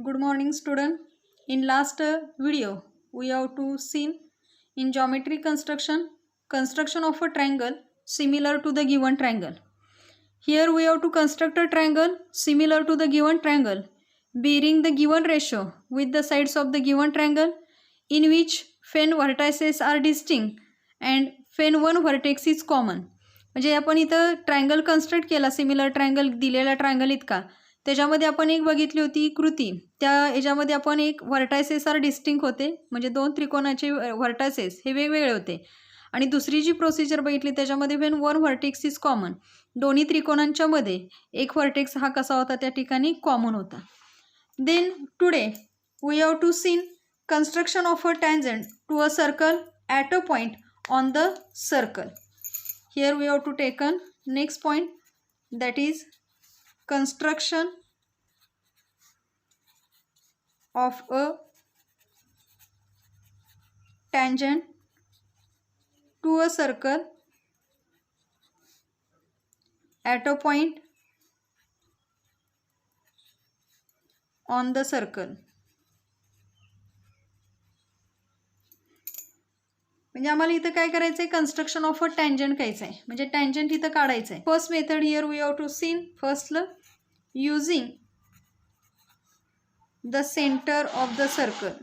Good morning student. In last video we have to seen in geometry construction of a triangle similar to the given triangle. Here we have to construct a triangle similar to the given triangle bearing the given ratio with the sides of the given triangle in which fen vertices are distinct and fen one vertex is common. म्हणजे आपण इथं triangle construct केला similar triangle दिलेला triangle इतका त्याच्यामध्ये आपण एक बघितली होती कृती त्या याच्यामध्ये आपण एक व्हर्टायसेस आर डिस्टिंक्ट होते म्हणजे दोन त्रिकोणाचे व्हर्टायसेस हे वेगवेगळे होते आणि दुसरी जी प्रोसिजर बघितली त्याच्यामध्ये Wien one vertex is common दोन्ही त्रिकोणांच्या मध्ये एक व्हर्टेक्स हा कसा होता त्या ठिकाणी कॉमन होता. Then today we have to seen construction of a tangent to a circle at a point on the circle. Here we have to take a next point, that is construction of a tangent to a circle at a point on the circle. म्हणजे आम्हाला इथं काय करायचं आहे construction of a tangent करायचं आहे म्हणजे tangent इथं काढायचं आहे. First method here we have to seen फर्स्टलं using the centre of the circle.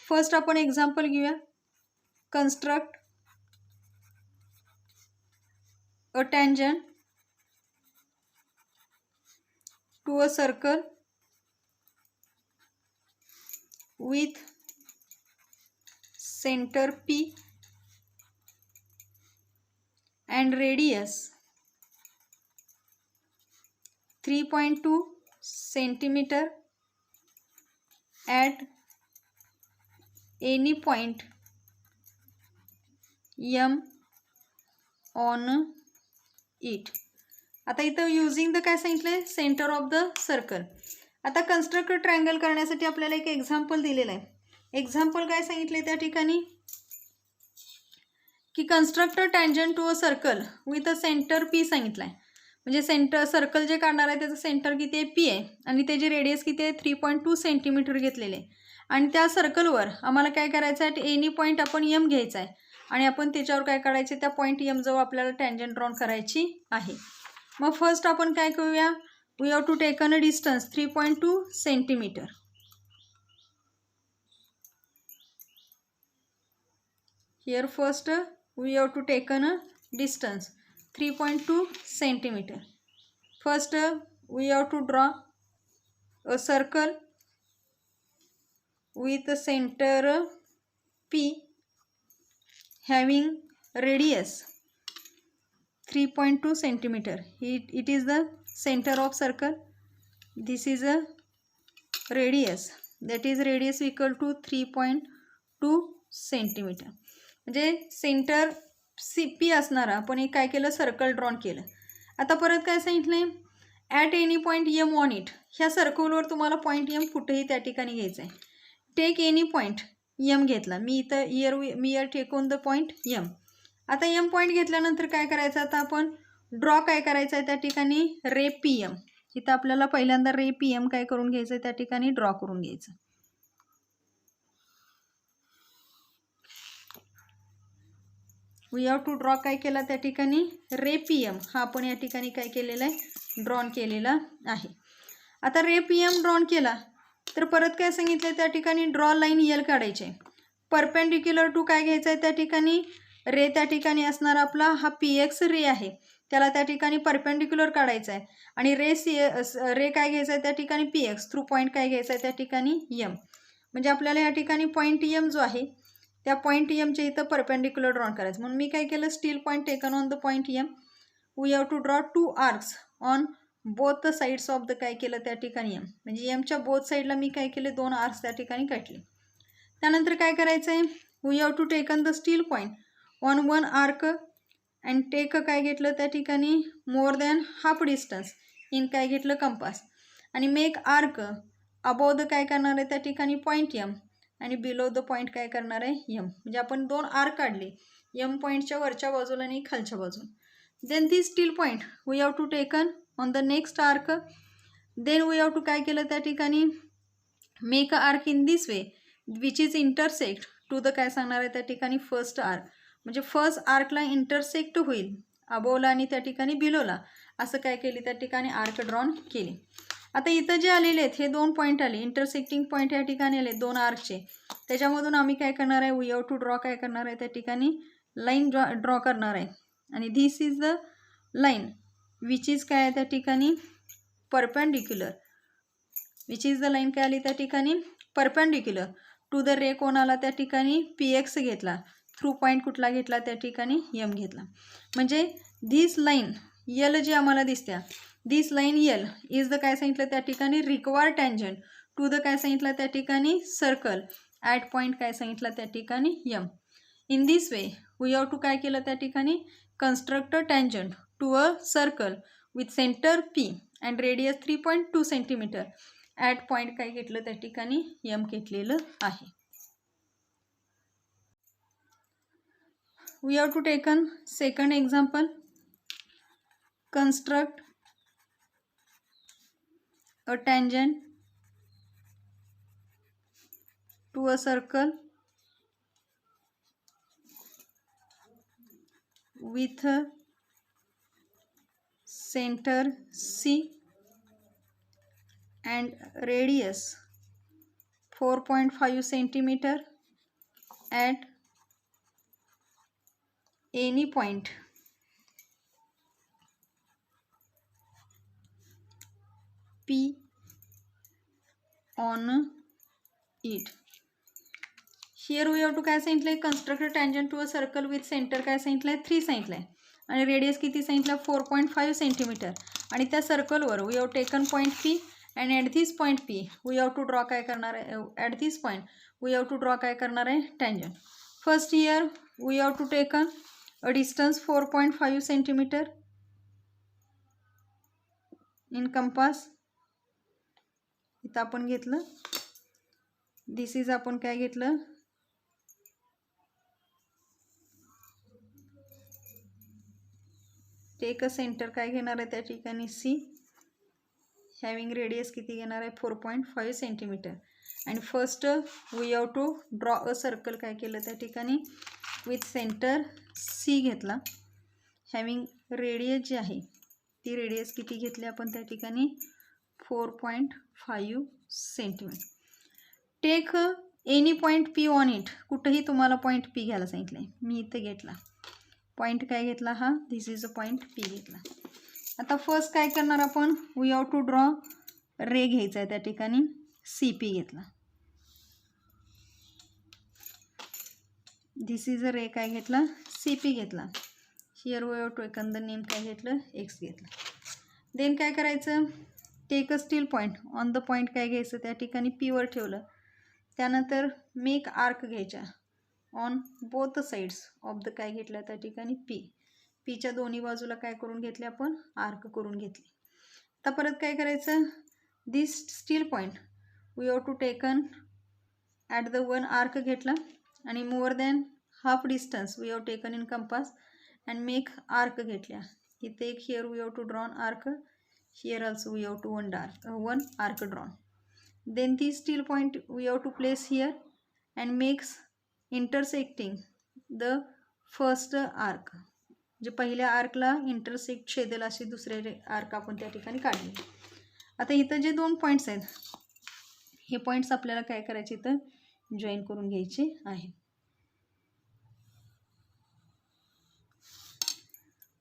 First आपण एक्झाम्पल घेऊया. Construct a tangent to a circle with center P and radius 3.2 centimeter at any point M on it. आता इथं using the काय सांगितलंय centre of the circle. आता construct triangle करण्यासाठी आपल्याला एक एक्झाम्पल दिलेलं आहे. एक्झाम्पल काय सांगितले त्या ठिकाणी की construct tangent to a circle with a centre P सांगितलं आहे. म्हणजे सेंटर सर्कल जे काढणार आहे त्याचं सेंटर किती आहे पी आहे आणि त्याची रेडियस किती आहे 3.2 सेंटीमीटर घेतलेले आणि त्या सर्कलवर आम्हाला काय करायचं आहे एनी पॉईंट आपण एम घ्यायचा आहे आणि आपण त्याच्यावर काय काढायचे त्या पॉईंट एम जवळ आपल्याला टँजंट ड्रॉन करायची आहे. मग फर्स्ट आपण काय करूया we have to taken a distance 3.2 centimetre. Here first we have to taken a distance 3.2 centimetre. First we have to draw a circle with a center P having radius 3.2 centimeter. It is the center of circle. This is a radius, that is radius equal to 3.2 centimeter. म्हणजे centre P असणारा आपण एक काय केलं circle drawn केलं. आता परत काय सांगितलंय at any point M on it. ह्या सर्कलवर तुम्हाला पॉईंट एम कुठेही त्या ठिकाणी घ्यायचं आहे. टेक एनी पॉईंट एम घेतला मी इथं here take on the point M. आता एम पॉईंट घेतल्यानंतर काय करायचं आता आपण ड्रॉ काय करायचं आहे त्या ठिकाणी रे पी एम. इथं आपल्याला पहिल्यांदा रे पी एम काय करून घ्यायचं त्या ठिकाणी ड्रॉ करून घ्यायचं. वी हॅव टू ड्रॉ काय केला त्या ठिकाणी रे पी एम हा आपण या ठिकाणी काय केलेला आहे ड्रॉन केलेला आहे. आता रे पी एम ड्रॉन केला तर परत काय सांगितलं त्या ठिकाणी ड्रॉ लाईन यल काढायचे परपेंडिक्युलर टू काय घ्यायचं आहे त्या ठिकाणी रे त्या ठिकाणी असणार आपला हा पी एक्स रे आहे त्याला त्या ठिकाणी परपेंडिक्युलर काढायचा आहे आणि रे काय घ्यायचं आहे त्या ठिकाणी पी एक्स थ्रू पॉईंट काय घ्यायचं आहे त्या ठिकाणी एम. म्हणजे आपल्याला या ठिकाणी पॉईंट एम जो आहे त्या पॉईंट एमच्या इथं परपेंडिक्युलर ड्रॉ करायचं म्हणून मी काय केलं steel point taken on the point M. We have to draw 2 arcs on both the sides of the काय केलं त्या ठिकाणी एम. म्हणजे एमच्या बोथ साईडला मी काय केले 2 आर्क्स त्या ठिकाणी काढले. त्यानंतर काय करायचं आहे we have to taken the steel point on 1 arc and take काय घेतलं त्या ठिकाणी more than half distance in काय घेतलं कंपास आणि मेक आर्क अबोव द काय करणार आहे त्या ठिकाणी पॉईंट एम आणि बिलो द पॉईंट काय करणार आहे एम. म्हणजे आपण 2 आर्क काढले एम पॉईंटच्या वरच्या बाजूला आणि खालच्या बाजूला. Then the steel point we have to taken on the next arc. Then we have to काय केलं त्या ठिकाणी, make a arc in this way which is intersect to the काय सांगणार आहे त्या ठिकाणी फर्स्ट आर्क. म्हणजे फर्स्ट आर्कला इंटरसेक्ट होईल अबोवला आणि त्या ठिकाणी बिलोला, असं काय केले त्या ठिकाणी आर्क ड्रॉन केले. आता इथं जे आलेले आहेत हे 2 पॉईंट आले, इंटरसेक्टिंग पॉईंट या ठिकाणी आले 2 आर्कचे. त्याच्यामधून आम्ही काय करणार आहे, वी हॅव टू ड्रॉ काय करणार आहे त्या ठिकाणी लाईन ड्रॉ करणार आहे. आणि this is the line which is काय आहे त्या ठिकाणी perpendicular. Which is the line काय आली त्या ठिकाणी परपेंडिक्युलर टू द रे. कोणाला त्या ठिकाणी PX घेतला. थ्रू पॉईंट कुठला घेतला त्या ठिकाणी M घेतला. म्हणजे धिस लाईन यल जी आम्हाला दिसत्या, दिस लाईन यल इज द काय सांगितलं त्या ठिकाणी रिक्वायर्ड टँजंट टू द काय सांगितलं त्या ठिकाणी सर्कल ॲट पॉईंट काय सांगितलं त्या ठिकाणी M. In this way we have to काय केलं त्या ठिकाणी construct tangent to a circle with centre P and radius 3.2 centimetre at point काय घेतलं त्या ठिकाणी M घेतलेलं आहे. We have to taken second example. Construct a tangent to a circle with a center C and radius 4.5 centimeter at any point P on it. Here we have to काय सांगितलंय, construct a tangent to a circle with center काय सांगितलंय 3 सांगितलंय आणि radius किती सांगितलं 4.5 centimetre. आणि त्या सर्कलवर we have taken point P and at this point P we have to draw काय करणार आहे, at this point we have to draw काय करणार आहे tangent. First here we have to taken a distance 4.5 centimeter in compass. इथं आपण घेतलं, दिस is आपण काय घेतलं टेक अ सेंटर काय घेणार आहे त्या ठिकाणी C, हॅविंग रेडियस किती घेणार आहे 4.5 सेंटीमीटर. आणि first we have to draw a circle काय केलं त्या ठिकाणी विथ सेंटर C घेतला. हॅविंग रेडियस जी आहे ती रेडियस किती घेतली आपण त्या ठिकाणी 4.5 centimetre. Take any point P on it. कुठंही तुम्हाला पॉईंट P घ्यायला सांगितलं आहे, मी इथं घेतला पॉईंट काय घेतला हा, दिस इज अ पॉईंट P घेतला. आता फर्स्ट काय करणार आपण, वी हॅव टू ड्रॉ रे घ्यायचा आहे त्या ठिकाणी CP घेतला. दिस इज अ रे काय घेतला CP घेतला. Here we have to taken the name काय घेतलं X घेतला. देन काय करायचं, take a steel point on the point काय घ्यायचं त्या ठिकाणी P वर ठेवलं. त्यानंतर मेक आर्क घ्यायच्या on both sides of the काय घेतलं त्या ठिकाणी Pच्या दोन्ही बाजूला काय करून घेतले आपण आर्क करून घेतले. आता परत काय करायचं, this steel point we have to taken at the one arc घेतला आणि more than half distance we have taken in compass and make arc घेतल्या. इथे एक here we have to drawn arc, here also we have to one arc drawn. Then ती steel point we have to place here and makes intersecting the first arc. म्हणजे पहिल्या आर्कला intersect छेदेल असे दुसरे आर्क आपण त्या ठिकाणी काढले. आता इथं जे 2 पॉईंट्स आहेत हे पॉईंट्स आपल्याला काय करायचे इथं जॉईन करून घ्यायचे आहे.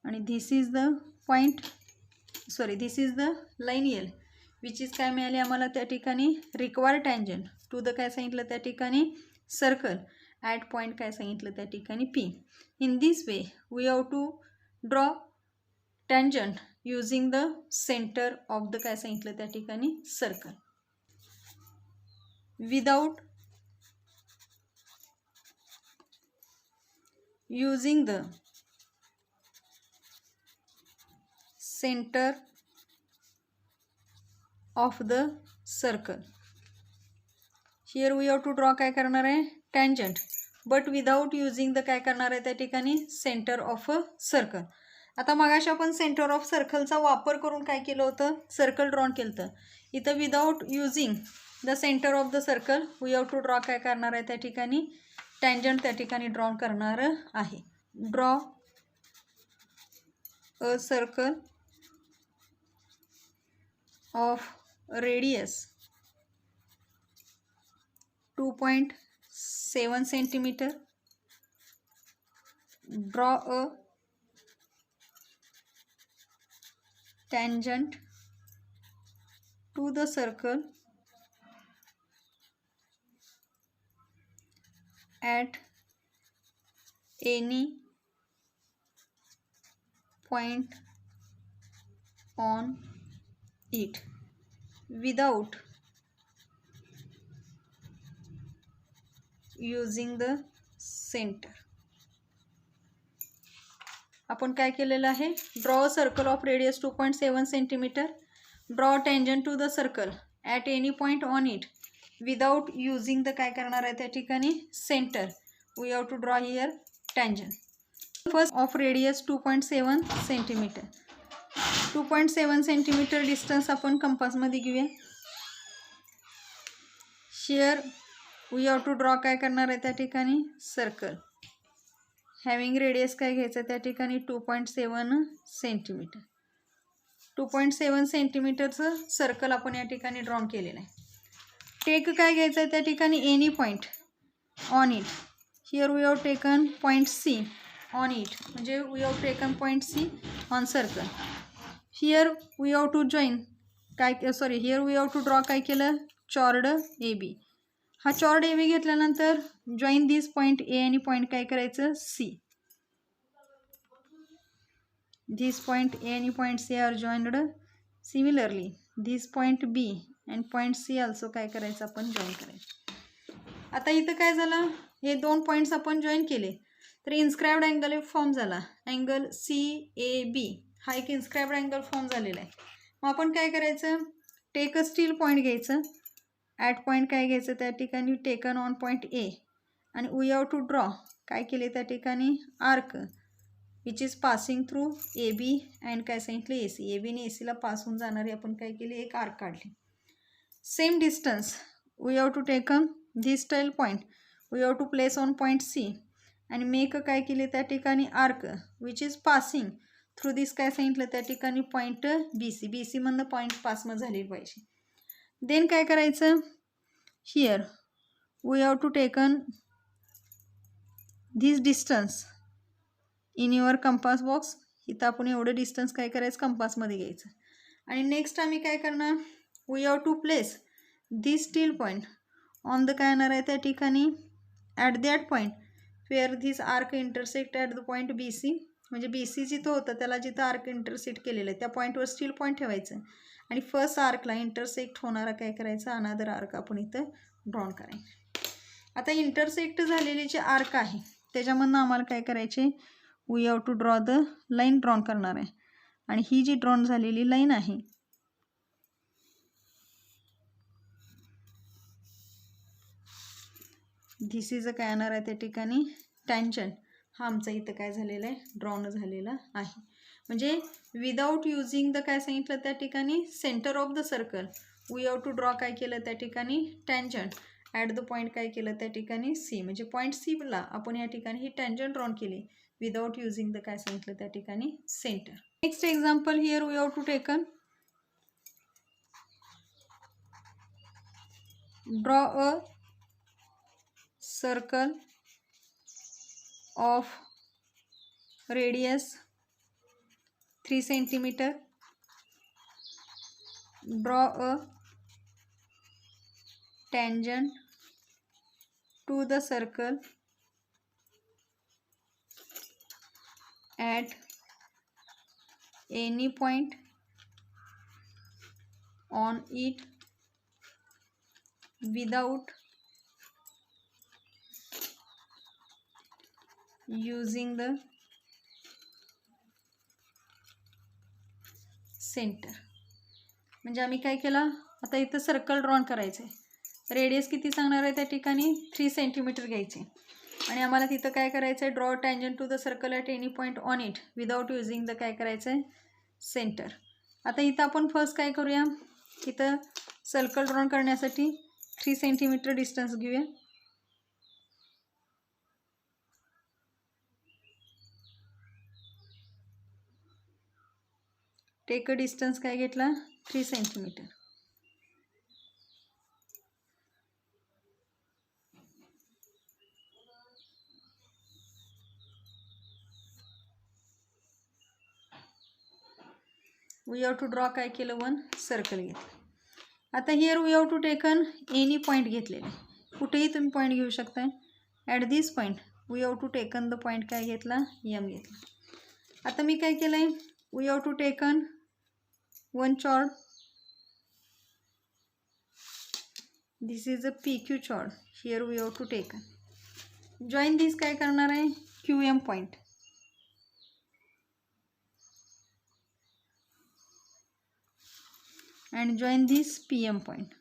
आणि this is the point this is the line L which is काय मिळाले आम्हाला त्या ठिकाणी रिक्वायर्ड टँजंट टू द काय सांगितलं त्या ठिकाणी सर्कल ॲट पॉईंट काय सांगितलं त्या ठिकाणी P. In this way we have to draw tangent using the centre of the काय सांगितलं त्या ठिकाणी circle without using the centre of the circle. Here we have to draw काय करणार आहे tangent but without using the काय करणार आहे त्या ठिकाणी सेंटर ऑफ अ सर्कल. आता मगाशी आपण सेंटर ऑफ सर्कलचा वापर करून काय केलं होतं, सर्कल ड्रॉन केलं होतं. इथं without using the centre of the circle we have to draw काय करणार आहे त्या ठिकाणी टँजंट त्या ठिकाणी ड्रॉ करणार आहे. Draw a circle of radius 2.7 centimeter. Draw a tangent to the circle at any point on it without using the center. आपण काय केलेलं आहे, draw a circle of radius 2.7 centimeter. Draw tangent to the circle at any point on it without using the काय करणार आहे त्या ठिकाणी centre. We have to draw here tangent. First of radius 2.7 centimeter. 2.7 centimeter distance आपण कंपासमध्ये घेऊया. Here we have to draw काय करणार आहे त्या ठिकाणी सर्कल. हॅविंग रेडियस काय घ्यायचं त्या ठिकाणी 2.7 centimeter. 2.7 centimeterचं सर्कल आपण या ठिकाणी ड्रॉ केलेलं आहे. टेक काय घ्यायचं आहे त्या ठिकाणी any point on it. Here we have taken point C on it, म्हणजे we have taken point C on circle. Here we have to join काय sorry here we have to draw काय केलं चॉर्ड A B. हा चॉर्ड A B घेतल्यानंतर join this point A आणि point काय करायचं C. This point A आणि point C are joined. Similarly this point B and point C also काय करायचं आपण जॉईन करायचं. आता इथं काय झालं, हे दोन पॉईंट्स आपण जॉईन केले तर इन्स्क्राइब्ड अँगल एक फॉर्म झाला. अँगल सी ए बी हा एक इन्स्क्राइब्ड अँगल फॉर्म झालेला आहे. मग आपण काय करायचं, टेक अ स्टील पॉईंट घ्यायचं. ॲट पॉईंट काय घ्यायचं त्या ठिकाणी टेकन ऑन पॉईंट ए आणि वी हॅव टू ड्रॉ काय केले त्या ठिकाणी arc which is passing through A B and काय सांगितलं ए सी. ए बीने ए सीला पास होऊन जाणारी आपण काय केली एक आर्क काढली. Same distance we have to taken this steel point we have to place on point C आणि मेक काय केले त्या ठिकाणी arc which is passing through this काय सांगितलं त्या ठिकाणी पॉईंट बी सी. बी सीमधनं पॉईंट पासनं झाली पाहिजे. देन काय करायचं, here we have to taken this distance in your compass box. इथं आपण एवढं डिस्टन्स काय करायचं कंपासमध्ये घ्यायचं. आणि नेक्स्ट आम्ही काय करणार, we have to place this steel point on the काय येणार आहे त्या ठिकाणी at that point where this arc intersect at the point B C. म्हणजे बी सी जिथं होतं त्याला जिथं आर्क इंटरसेक्ट केलेलं आहे त्या पॉईंटवर स्टील पॉईंट ठेवायचं आणि फर्स्ट आर्कला इंटरसेक्ट होणारा काय करायचा अनादर आर्क आपण इथं ड्रॉ करायचं. आता इंटरसेक्ट झालेली जी आर्क आहे त्याच्यामधनं आम्हाला काय करायचे, we have to draw the line draw करणार आहे. आणि ही जी ड्रॉन झालेली लाईन आहे धिस इज काय येणार आहे त्या ठिकाणी टँजंट. हा आमचा इथं काय झालेला आहे ड्रॉन झालेला आहे. म्हणजे विदाउट युजिंग द काय सांगितलं त्या ठिकाणी centre of the circle we have to draw काय केलं त्या ठिकाणी टँजंट ॲट द पॉईंट काय केलं त्या ठिकाणी सी. म्हणजे पॉईंट सीला आपण या ठिकाणी ही टँजंट ड्रॉ केली विदाउट युजिंग द काय सांगितलं त्या ठिकाणी centre. Next example here we have to taken draw a circle of radius 3 centimeter. Draw a tangent to the circle at any point on it without using the centre. म्हणजे आम्ही काय केलं, आता इथं सर्कल ड्रॉन करायचं आहे. Radius किती सांगणार आहे त्या ठिकाणी 3 centimeter घ्यायचे. आणि आम्हाला तिथं काय करायचं आहे, draw tangent to the circle at any point on it without using the काय करायचं आहे, सेंटर. आता इथं आपण फर्स्ट काय करूया, इथं सर्कल ड्रॉ करण्यासाठी 3 सेंटीमीटर डिस्टन्स घेऊया. टेक अ डिस्टन्स काय घेतला, 3 centimetre. We have to draw काय केलं, 1 सर्कल घेतलं. आता here we have to taken any point घेतलेले, कुठेही तुम्ही पॉईंट घेऊ शकताय. At this point we have to taken the point काय घेतला, एम घेतला. आता मी काय केलं आहे, we have to taken 1 chord. This is a PQ chord. Here we have to taken. Join दिस काय करणार आहे, QM point. And join this PM point.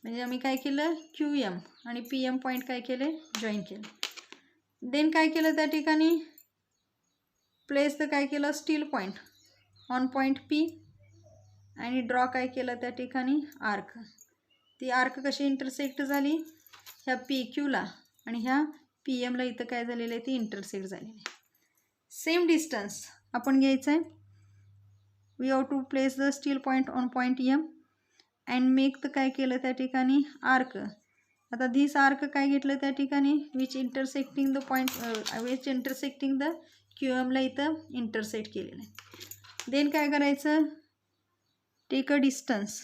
म्हणजे आम्ही काय केलं, QM आणि PM पॉईंट काय केले, जॉईन केले. देन काय केलं त्या ठिकाणी, प्लेस द काय केलं, steel point on point P आणि ड्रॉ काय केलं त्या ठिकाणी, आर्क. ती आर्क कशी इंटरसेक्ट झाली, ह्या PQला आणि ह्या PMला इथं काय झालेलं आहे, ती इंटरसेक्ट झालेली आहे. सेम डिस्टन्स आपण घ्यायचं आहे. We have to place the steel point on point M and make the काय केलं त्या ठिकाणी, आर्क. आता दिस आर्क काय घेतलं त्या ठिकाणी, which intersecting the point, which intersecting the QMला इथं इंटरसेक्ट केलेलं आहे. देन काय करायचं, take a distance,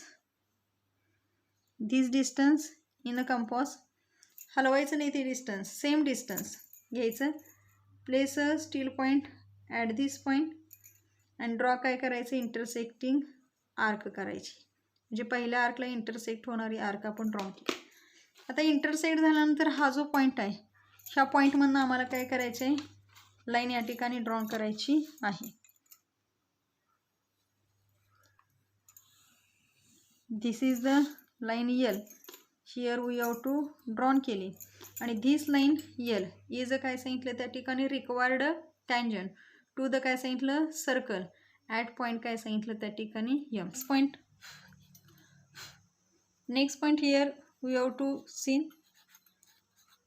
this distance in a compass. हलवायचं नाही ते डिस्टन्स, सेम डिस्टन्स घ्यायचं. Place a steel point at this point and draw काय करायचं, इंटरसेक्टिंग आर्क करायची. म्हणजे पहिल्या आर्कला इंटरसेक्ट होणारी आर्क आपण ड्रॉ केली. आता इंटरसेक्ट झाल्यानंतर हा जो पॉईंट आहे, ह्या पॉईंटमधनं आम्हाला काय करायचं आहे, लाईन या ठिकाणी ड्रॉ करायची आहे. This is the line L. Here we have to drawn केली. आणि धिस लाईन L इज काय सांगितलं त्या ठिकाणी, रिक्वायर्ड टँजंट टू द काय सांगितलं, सर्कल ॲट पॉईंट काय सांगितलं त्या ठिकाणी, M point. Next point here we have to seen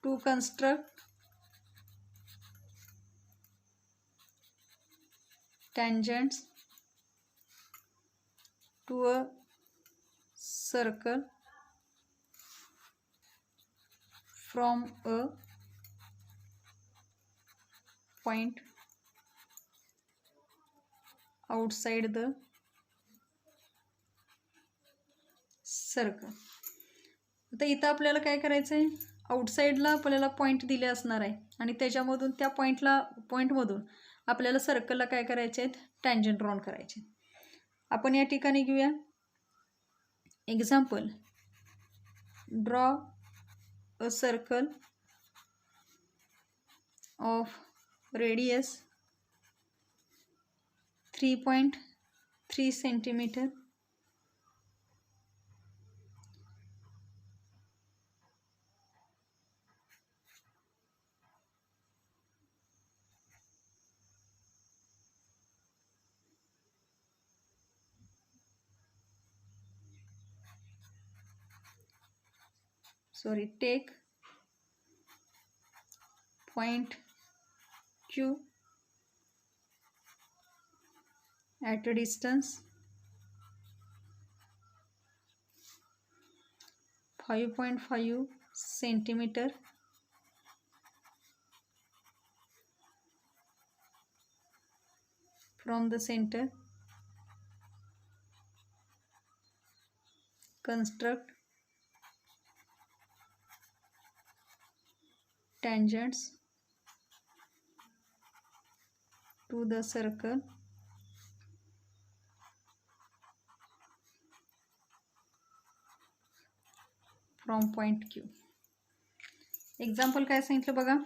to construct tangents to a circle from a point outside the circle. आता इथं आपल्याला काय करायचं आहे, आउटसाईडला आपल्याला पॉईंट दिले असणार आहे आणि त्याच्यामधून त्या पॉईंटमधून आपल्याला सर्कलला काय करायचे आहेत, टँजंट ड्रॉन करायचे. आपण या ठिकाणी घेऊया example. Draw a circle of radius 3.3 centimetre take point Q at a distance 5.5 centimeter from the center. Construct tangents to the circle from point Q. Example काय सांगितलं बघा.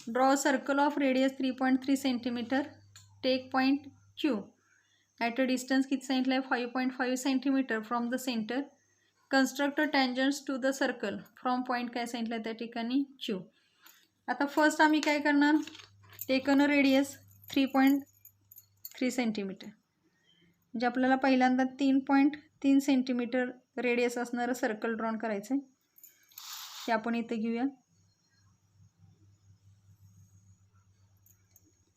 Draw circle of radius 3.3 centimetre. Take point Q at a distance किती सांगितलं आहे, 5.5 centimetre from the centre. Construct tangents to the circle from point काय सांगितलं त्या ठिकाणी Q. आता फर्स्ट आम्ही काय करणार, टेकन अ रेडियस 3.3 सेंटीमीटर, म्हणजे आपल्याला पहिल्यांदा 3.3 सेंटीमीटर रेडियस असणारं सर्कल ड्रॉन करायचं आहे. ते आपण इथं घेऊया.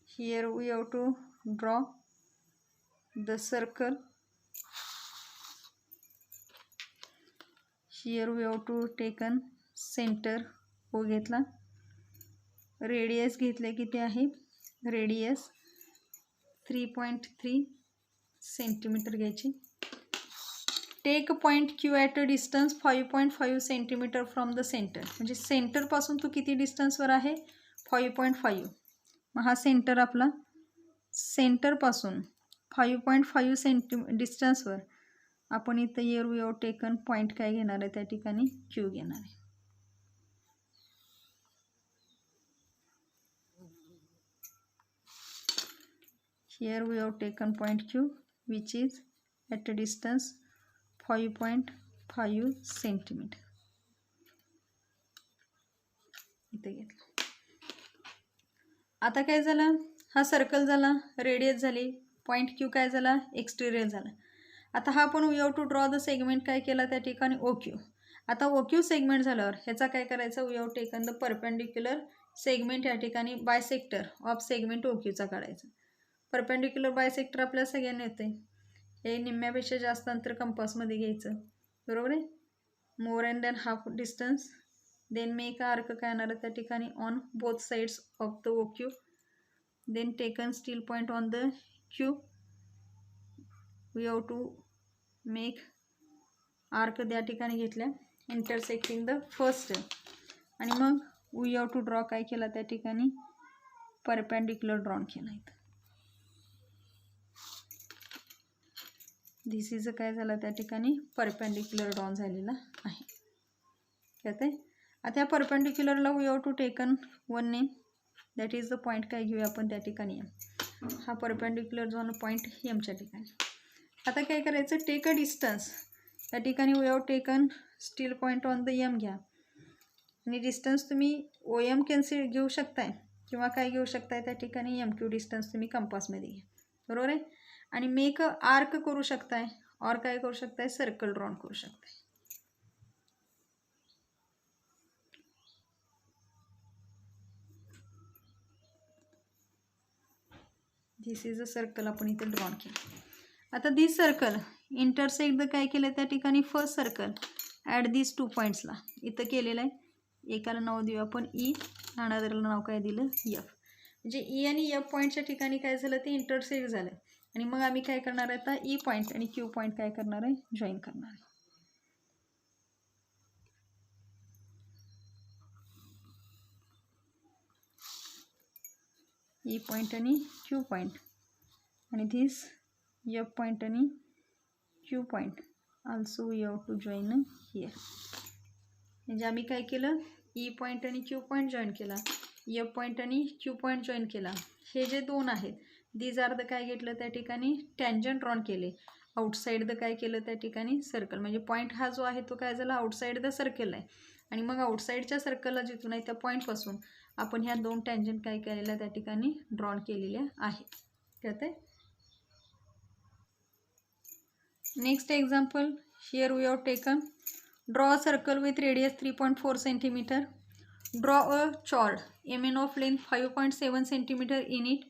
Here we have to draw the circle. Here we have to taken centre O घेतला, रेडियस घेतले किती आहे, रेडियस 3.3 सेंटीमीटर घ्यायची. Take point Q at a distance 5.5 centimetre from the centre, म्हणजे सेंटरपासून तो किती डिस्टन्सवर आहे, 5.5. मग हा सेंटर आपला सेंटरपासून 5.5 डिस्टन्सवर आपण इथं here we have taken point काय घेणार आहे, त्या ठिकाणी Q घेणार आहे. Here we have taken point Q which is at a distance 5.5 centimetre. इथे घेतलं. आता काय झालं, हा सर्कल झाला, रेडियस झाली, पॉईंट Q काय झाला, एक्सटेरियर झाला. आता हा आपण we have to draw the segment काय केला त्या ठिकाणी OQ. आता OQ सेगमेंट झाल्यावर ह्याचा काय करायचं, we have taken the perpendicular segment या ठिकाणी बायसेक्टर ऑफ सेगमेंट OQचा काढायचा. परपेंडिक्युलर बायसेक्टर आपल्या सगळ्यांना येते, हे निम्म्यापेक्षा जास्त अंतर कंपासमध्ये घ्यायचं, बरोबर आहे. More and then half distance, then make arc काय येणार त्या ठिकाणी on both sides of the OQ, then taken steel point on the Q. We have to make arc त्या ठिकाणी घेतल्या इंटरसेक्टिंग द फर्स्ट, आणि मग वी हॅव टू ड्रॉ काय केला त्या ठिकाणी, परपेंडिक्युलर ड्रॉन केला. इथं दिस इज काय झालं त्या ठिकाणी परपेंडिक्युलर ड्रॉन झालेला आहे. त्यात आता या परपेंडिक्युलरला we have to taken one name, that is the point काय घेऊया आपण त्या ठिकाणी M. हा परपेंडिक्युलर जो पॉईंट Mच्या ठिकाणी. आता काय करायचं, टेक अ डिस्टन्स, त्या ठिकाणी we have taken steel point on the M घ्या, आणि डिस्टन्स तुम्ही OM कॅन्सिल घेऊ शकताय किंवा काय घेऊ शकताय त्या ठिकाणी MQ डिस्टन्स तुम्ही कंपासमध्ये घ्या, बरोबर आहे. आणि मेक आर्क करू शकताय, और काय करू शकताय, सर्कल ड्रॉन करू शकताय. दिस इज अ सर्कल आपण इथे ड्रॉन केलं. आता दिस सर्कल इंटरसेक्ट द काय केलं त्या ठिकाणी फर्स्ट सर्कल ॲट दिस 2 पॉईंट्सला इथं केलेलं आहे. एकाला नाव देऊ आपण E, अनादरला नाव काय दिलं F, म्हणजे E आणि F पॉईंटच्या ठिकाणी काय झालं ते इंटरसेक्ट झालं, आणि मग आम्ही काय करणार आहे आता E पॉईंट आणि Q पॉईंट काय करणार आहे, जॉईन करणार आहे. E पॉईंट आणि Q पॉईंट, आणि धिस F पॉईंट आणि Q point also we have to join here. म्हणजे आम्ही काय केलं, E पॉईंट आणि Q पॉईंट जॉईन केला, F पॉईंट आणि Q पॉईंट जॉईन केला. हे जे दोन आहेत दीज आर द काय घेतलं त्या ठिकाणी टँजंट ड्रॉन केले, आउटसाईड द काय केलं त्या ठिकाणी सर्कल, म्हणजे पॉईंट हा जो आहे तो काय झाला आउटसाईड द सर्कल आहे, आणि मग आउटसाईडच्या सर्कलला जिथून आहे त्या पॉईंटपासून आपण ह्या दोन टँजंट काय केलेल्या त्या ठिकाणी ड्रॉन केलेल्या आहेत. त्यात next example, here we have taken draw a circle with radius 3.4 centimetre. Draw a chord MN of length 5.7 cm in it.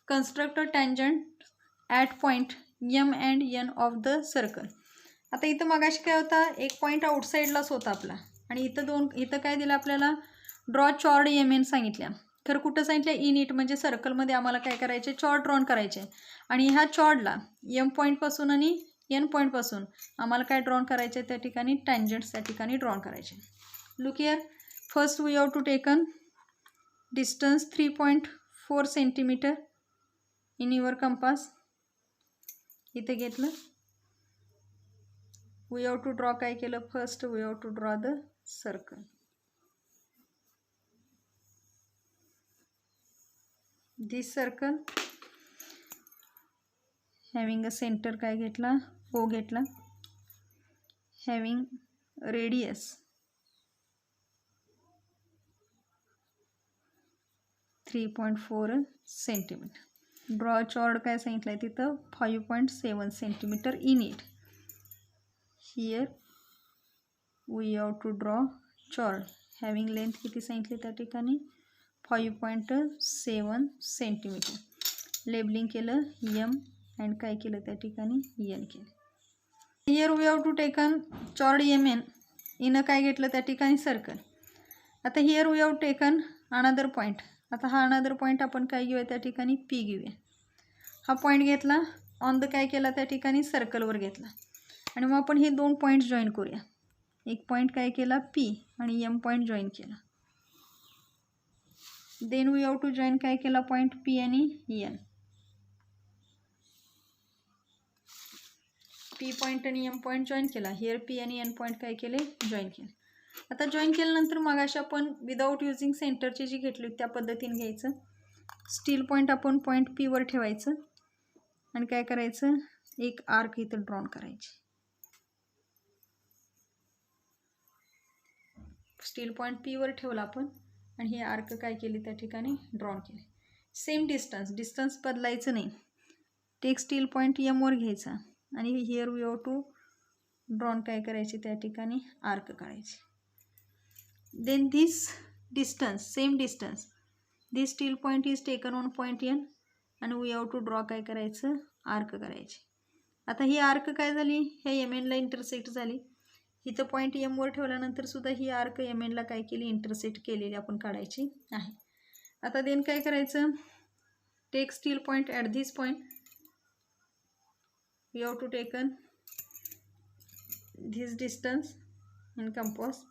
Construct a tangent at point M and N of the circle. आता इथं मगाशी काय होता, एक point आउटसाईडलाच होता आपला, आणि इथं काय दिलं आपल्याला, ड्रॉ चॉर्ड MN सांगितल्या. तर कुठं सांगितलं, इन इट, म्हणजे सर्कलमध्ये आम्हाला काय करायचे, चॉर्ड ड्रॉन करायचे, आणि ह्या चॉर्डला M पॉईंटपासून आणि N पॉईंटपासून आम्हाला काय ड्रॉन करायचे त्या ठिकाणी, टँजंट्स त्या ठिकाणी ड्रॉन करायचे. Look here, first we have to taken distance 3.4 centimetre in your compass. इथे घेतलं, वी हॅव टू ड्रॉ काय केलं, first we have to draw the circle. This circle having a centre काय घेतला, O घेतला. having radius 3.4 centimeter. Draw a chord काय सांगितलं आहे तिथं 5.7 centimeter in it. Here we have to draw chord having length किती सांगितली त्या ठिकाणी 5.7 centimeter. लेबलिंग केलं M and काय केलं त्या ठिकाणी N केलं. Here we have to taken chord MN in काय घेतलं त्या ठिकाणी सर्कल. आता here we have taken another point. आता हा अनदर पॉईंट आपण काय घेऊया त्या ठिकाणी P घेऊया. हा पॉईंट घेतला ऑन द काय केला त्या ठिकाणी सर्कलवर घेतला आणि मग आपण हे दोन पॉईंट्स जॉईन करूया. एक पॉईंट काय केला P आणि M पॉईंट जॉईन केला. Then we have to join काय केला पॉईंट P आणि N. P पॉईंट आणि M पॉईंट जॉईन केला. हिअर P आणि N पॉईंट काय केले जॉईन केले. आता जॉईन केल्यानंतर मग अशा आपण विदाऊट युजिंग सेंटरची जी घेतली त्या पद्धतीने घ्यायचं. स्टील पॉईंट आपण पॉईंट P वर ठेवायचं आणि काय करायचं एक आर्क इथं ड्रॉन करायची. स्टील पॉईंट P वर ठेवला आपण आणि हे आर्क काय केली त्या ठिकाणी ड्रॉन केले. सेम डिस्टन्स बदलायचं नाही. टेक स्टील पॉईंट M वर घ्यायचा आणि here we have to drawn काय करायचे त्या ठिकाणी आर्क काढायचे. Then this distance same distance this steel point is taken on point N आणि वी हॅव टू ड्रॉ काय करायचं आर्क करायचे. आता ही आर्क काय झाली ह्या MN ला इंटरसेक्ट झाली. इथं पॉईंट M वर ठेवल्यानंतर सुद्धा ही आर्क MN ला काय केली इंटरसेक्ट केलेली आपण काढायची आहे. आता देन काय करायचं take steel point at this point we have to taken this distance in compass.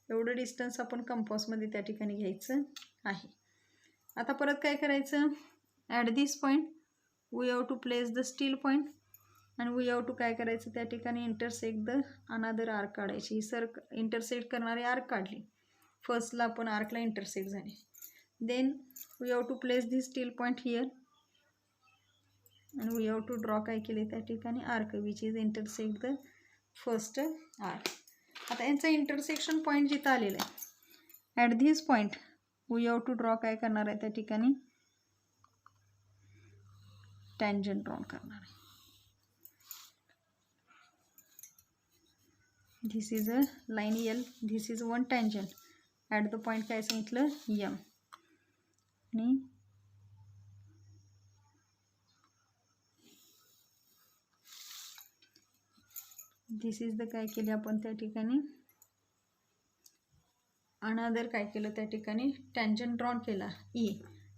एवढं डिस्टन्स आपण कंपासमध्ये त्या ठिकाणी घ्यायचं आहे. आता परत काय करायचं at this point we have to place the steel point आणि वी हॅव टू काय करायचं त्या ठिकाणी इंटरसेक्ट द अनदर आर्क काढायची. ही इंटरसेक्ट करणारी आर्क काढली. फर्स्टला आपण आर्कला इंटरसेक्ट झाली. Then we have to place this steel point here आणि वी हॅव टू ड्रॉ काय केले त्या ठिकाणी arc which is intersect the first arc. आता यांचा इंटरसेक्शन पॉईंट जिथं आलेला आहे at this point we have to draw काय करणार आहे त्या ठिकाणी टँजंट ड्रॉ करणार आहे. This is a line L. This is one tangent at the point काय सांगितलं M आणि धिस इज द काय केले आपण त्या ठिकाणी अनदर काय केलं त्या ठिकाणी टँजंट ड्रॉन केला E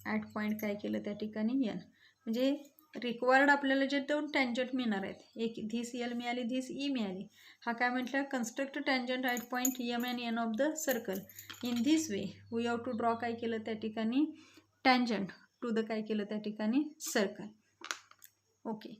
ॲट पॉईंट काय केलं त्या ठिकाणी N. म्हणजे रिक्वायर्ड आपल्याला जे दोन टँजंट मिळणार आहेत एक धिस L मिळाली धिस E मिळाली. हा काय म्हटलं construct tangent at point M and N of the circle. In this way we have to draw काय केलं त्या ठिकाणी टँजंट टू द काय केलं त्या ठिकाणी सर्कल. ओके.